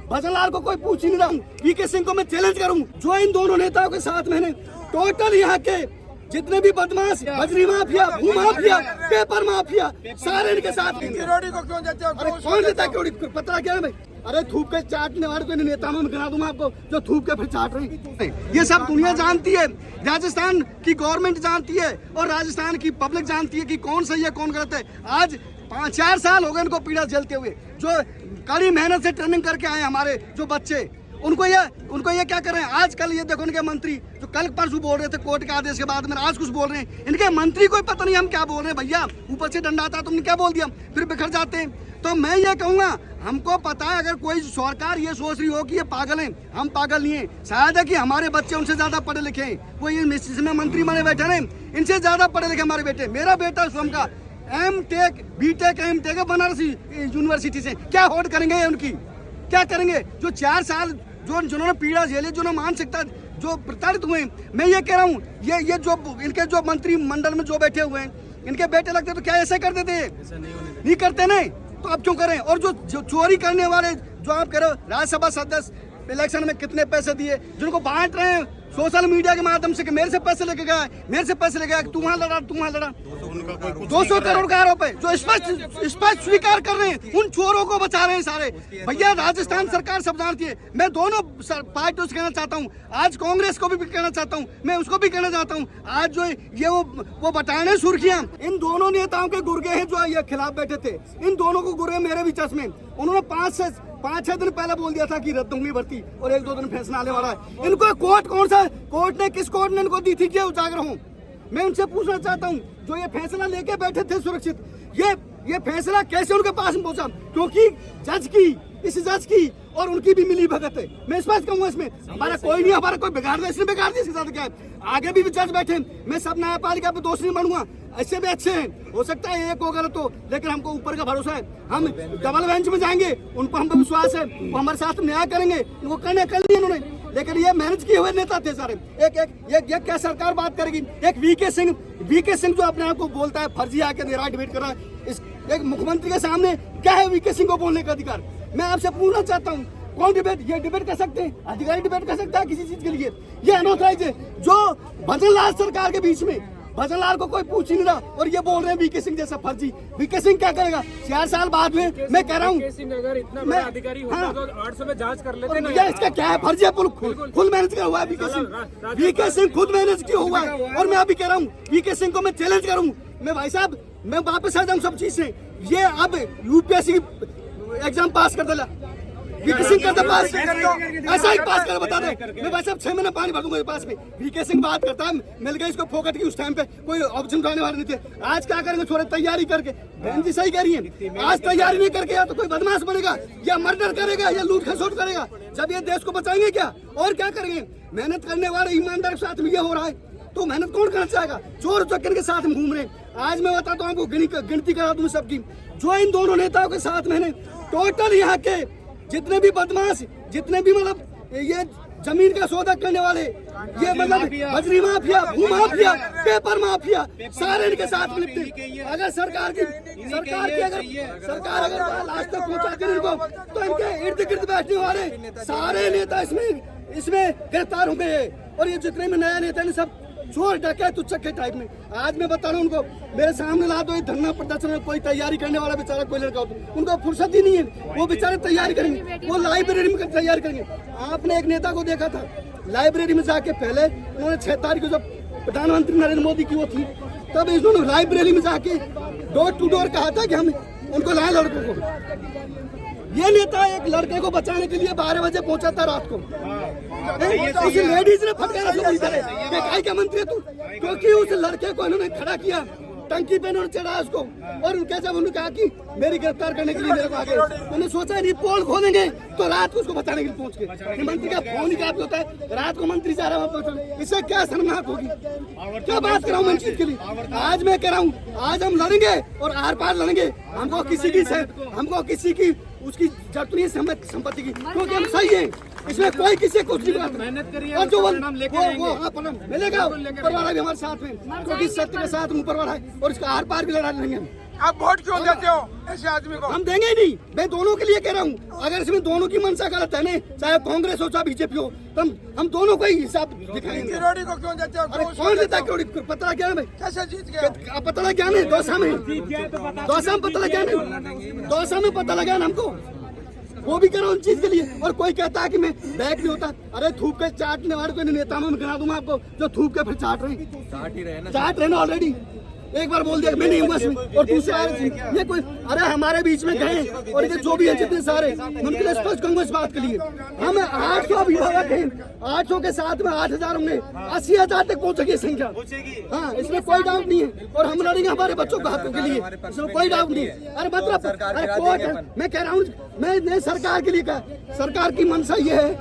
भजनलाल को कोई पूछ ही नहीं रहा हूँ। वीके सिंह को मैं चैलेंज करूँ, जो इन दोनों नेताओं के साथ मैंने टोटल यहाँ के जितने भी बदमाश, बजरी माफिया, भू माफिया, पेपर माफिया, सारे इनके साथ। किरोड़ी को क्यों देते हो? अरे कौन देता है किरोड़ी? पता क्या है भाई? अरे थूक के चाटने वाले कोई नेता में गिना दूंगा आपको जो थूक के फिर चाट रहे हैं। ये सब दुनिया जानती है, राजस्थान की गवर्नमेंट जानती है और राजस्थान की पब्लिक जानती है कि कौन सही है कौन गलत है। आज 5-4 साल हो गए इनको पीड़ा झेलते हुए, जो कड़ी मेहनत से ट्रेनिंग करके आए हमारे जो बच्चे, उनको ये क्या कर रहे हैं? आजकल ये देखो इनके मंत्री जो कल परसों बोल रहे थे कोर्ट के आदेश के बाद में, आज कुछ बोल रहे हैं। इनके मंत्री को पता नहीं हम क्या बोल रहे हैं। भैया ऊपर से डंडा आता तुमने क्या बोल दिया, फिर बिखर जाते हैं। तो मैं ये कहूँगा, हमको पता है अगर कोई सरकार ये सोच रही हो कि ये पागल हैं, हम पागल नहीं है। शायद है कि हमारे बच्चे उनसे ज्यादा पढ़े लिखे हैं, वो इसमें मंत्री बने बैठे हैं, इनसे ज्यादा पढ़े लिखे हमारे बेटे। मेरा बेटा स्वयं का M.Tech, B.Tech, M.Tech Banarasi university से, क्या होड़ करेंगे उनकी? क्या करेंगे? जो 4 साल जिन्होंने पीड़ा झेली, जिन्होंने मानसिकता जो प्रताड़ित हुए, मैं ये कह रहा हूँ, ये जो इनके जो मंत्रिमंडल में जो बैठे हुए हैं, इनके बेटे लगते तो क्या ऐसे कर देते? नहीं करते नहीं, तो अब क्यों करें? और जो चोरी करने वाले जो आप कह रहे हो, राज्यसभा सदस्य इलेक्शन में कितने पैसे दिए, जिनको बांट रहे हैं सोशल मीडिया के माध्यम से कि मेरे से पैसे लेके गया, मेरे से पैसे लेके गया, तू वहां लड़ा 200 करोड़ का आरोप है, जो स्पष्ट स्वीकार कर रहे हैं, उन चोरों को बचा रहे हैं सारे। भैया राजस्थान सरकार सब जानती है। मैं दोनों पार्टियों से कहना चाहता हूँ, आज कांग्रेस को भी कहना चाहता हूँ, मैं उसको भी कहना चाहता हूँ, आज जो ये वो बताने सुर्खियां, इन दोनों नेताओं के गुर्गे हैं जो ये खिलाफ बैठे थे, इन दोनों को गुर्गे मेरे भी चश्मे। उन्होंने 5-6 दिन पहले बोल दिया था कि रद्द होंगी भर्ती और 1-2 दिन फैसला आने वाला है। इनको कोर्ट कौन सा कोर्ट ने, किस कोर्ट ने इनको दी थी कि उजागर हूँ? मैं उनसे पूछना चाहता हूँ, जो ये फैसला लेके बैठे थे सुरक्षित, ये फैसला कैसे उनके पास पहुंचा? क्योंकि इस जज की और उनकी भी मिली भगत है। मैं इस बात कहूँगा, इसमें हमारा कोई नहीं, हमारा कोई बिगाड़ दिया, इसने बिगाड़ दिया। इसके साथ क्या है? आगे भी जज बैठे, मैं सब न्यायपालिका पे दोष नहीं बनूंगा, ऐसे भी अच्छे हैं, हो सकता है एक को गलत हो, लेकिन हमको ऊपर का भरोसा है। हम डबल बेंच में जाएंगे, उन पर हमको विश्वास है, वो हमारे साथ न्याय करेंगे। वो करने कर लिया उन्होंने, लेकिन ये मेहनत किए हुए नेता थे सारे। एक क्या सरकार बात करेगी? एक वीके सिंह जो अपने आप को बोलता है फर्जी आके दे रहा है, डिबेट कर रहा है, एक मुख्यमंत्री के सामने क्या है वीके सिंह को बोलने का अधिकार? मैं आपसे पूछना चाहता हूँ, कौन ये डिबेट कर सकते हैं? अधिकारी डिबेट कर सकता है किसी चीज के लिए? ये अनऑथराइज है। जो भजनलाल सरकार के बीच में, भजनलाल को कोई पूछ ही नहीं रहा और ये बोल रहे हैं वीके सिंह जैसा फर्जी। वीके सिंह क्या करेगा? 4 साल बाद में मैं कह रहा हूँ, अगर इतना बड़ा अधिकारी होता तो 800 में जांच कर लेते ना। इसका क्या है? फर्जी है, खुद मैनेज किया हुआ है वीके सिंह खुद मैनेज किया हुआ है। और मैं अभी कह रहा हूँ, वीके सिंह को मैं चैलेंज करूँ, मैं भाई साहब मैं वापस आ जाऊँ सब चीज से। ये अब UPSC एग्जाम पास कर देला, वीके सिंह करता पास, ऐसा ही पास कर बता दे। मैं भाई साहब 6 महीने पानी भर दूंगा पास में। वीके सिंह बात करता है, मिल गई इसको फोकट की, उस टाइम पे कोई ऑप्शन उठाने वाले नहीं थे। आज क्या करेंगे? थोड़े तैयारी करके, बहन जी सही कह रही है, आज तैयारी नहीं करके या तो कोई बदमाश बनेगा या मर्डर करेगा या लूट खसोट करेगा। जब ये देश को बचाएंगे क्या और क्या करेंगे? मेहनत करने वाले ईमानदार के साथ में ये हो रहा है, तो मेहनत कौन करना चाहेगा? चोर चक्कर के साथ में घूम रहे हैं। आज मैं बताता हूँ आपको, गिनती करा दूं सबकी, जो इन दोनों नेताओं के साथ मैंने टोटल यहाँ के जितने भी बदमाश, जितने भी मतलब ये जमीन का सौदा करने वाले, ये मतलब बजरी माफिया, भू माफिया, पेपर माफिया, सारे इनके साथ मिलते। अगर सरकार अगर लास्ट तक पहुंचाती है इनको, तो इनके इर्द गिर्द बैठने वाले सारे नेता इसमें गिरफ्तार हो गए हैं। और ये जितने भी नया नेता है सब चोर डके तुच्चके टाइप में। आज मैं बता रहा हूँ उनको, मेरे सामने ला दो ये धरना प्रदर्शन में, कोई तैयारी करने वाला बेचारा कोई लड़का हो, उनको फुर्सत ही नहीं है, वो बेचारे तैयारी करेंगे, वो लाइब्रेरी में तैयारी करेंगे। आपने एक नेता को देखा था लाइब्रेरी में जाके, पहले उन्होंने 6 तारीख को जब प्रधानमंत्री नरेंद्र मोदी की वो थी, तब इन्होंने लाइब्रेरी में जाके डोर टू डोर कहा था कि हम उनको लाए लड़कों को। ये नेता एक लड़के को बचाने के लिए 12 बजे पहुंचा था रात को, उस लेडीज ने फटकारा काय का मंत्री है तू, क्योंकि उस लड़के को इन्होंने खड़ा किया, टंकी पे इन्होंने चढ़ाया उसको। और उनके जब उन्होंने कहा कि मेरी गिरफ्तार करने के लिए मेरे को आगे, उन्होंने सोचा नहीं पोल खोलेंगे तो रात को उसको बचाने के लिए पहुंच गए। मंत्री का फोन ही काफी होता है, रात को मंत्री जा रहा है, इससे क्या शर्मनाक होगी? क्या बात कर रहा हूँ मैं चीज के लिए? आज मैं कह रहा हूँ, आज हम लड़ेंगे और आर पार लड़ेंगे। हमको किसी की उसकी जरूरत नहीं है संपत्ति की, क्योंकि हम सही है, इसमें कोई किसी को कुछ नहीं। मेहनत करिए और जो वो मिलेगा ऊपर वाला भी हमारे साथ में, क्योंकि सत्य के साथ ऊपर वाला है और इसका आर पार भी लड़ा लेंगे हम। आप वोट क्यों देते हो ऐसे आदमी को? हम देंगे ही नहीं। मैं दोनों के लिए कह रहा हूँ, अगर इसमें दोनों की मंशा गलत है ना, चाहे कांग्रेस हो चाहे बीजेपी हो, तो हम दोनों को ही हिसाब दिखाएंगे। किरोड़ी को क्यों देते हो? अरे कौन देता क्यों? पता क्या है भाई? कैसे जीत गया? पता लगा क्या नहीं? दौसा में पता लगा नहीं? दौसा में पता लगा ना हमको, वो भी करो उन चीज के लिए। और कोई कहता है कि मैं बैक नहीं होता, अरे थूक के चाटने वाले कोई नेता में गिना दूंगा आपको जो थूक के फिर चाट रहे ना ऑलरेडी। एक बार बोल दिया मैं नहीं हूँ इसमें, और दूसरा ये कोई, अरे हमारे बीच में गए और ये जो भी है जितने सारे, उनके लिए स्पष्ट कहूंगा इस बात के लिए, हम 800 अभिभावक हैं, 800 के साथ में 8000 होंगे, 80,000 तक पहुंचेगी संख्या। हाँ, इसमें कोई डाउट नहीं है, और हम लड़ेंगे हमारे बच्चों के हकों के लिए, इसमें कोई डाउट नहीं है। अरे मतलब अरे कोर्ट है, मैं कह रहा हूँ, मैं नहीं सरकार के लिए कहा, सरकार की मंशा ये है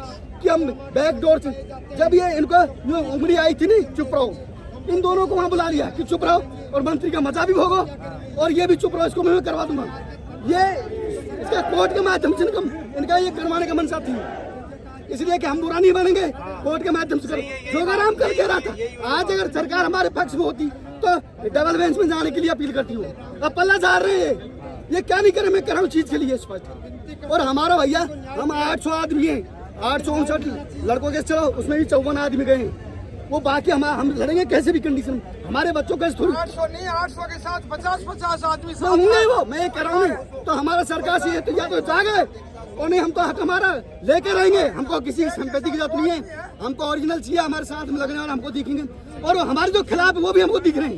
कि हम बैकडोर से, जब ये इनको उंगली आई थी नहीं चुप रहो, इन दोनों को वहाँ बुला लिया कि चुप रहो, और मंत्री का मजा भी भोगो और ये भी चुप रहो, इसको मैं करवा दूंगा। ये इसका कोर्ट के माध्यम से इनका ये करवाने का मंशा थी, इसलिए कि हम बुरा नहीं बनेंगे, कोर्ट के माध्यम से जो आराम करके रहा था। आज अगर सरकार हमारे पक्ष में होती तो डबल बेंच में जाने के लिए अपील करती हूँ। अब पल्ला झाड़ रहे हैं, ये क्या नहीं करे, मैं कर रहा हूँ चीज के लिए स्पष्ट। और हमारा भैया, हम 800 आदमी हैं, 859 लड़कों के चलो, उसमें भी 54 आदमी गए हैं, वो बाकी हम लड़ेंगे कैसे भी कंडीशन में, हमारे बच्चों का 800 नहीं, 800 के साथ 50-50 आदमी होंगे वो, मैं कह रहा हूँ। तो हमारा सरकार से तो या तो जागे, और नहीं हम तो हक हमारा लेके रहेंगे, हमको किसी संपत्ति की जरूरत नहीं है, हमको ओरिजिनल चाहिए, हमारे साथ में लगने वाला हमको दिखेंगे, और हमारे जो खिलाफ है वो भी हमको दिख रहे हैं।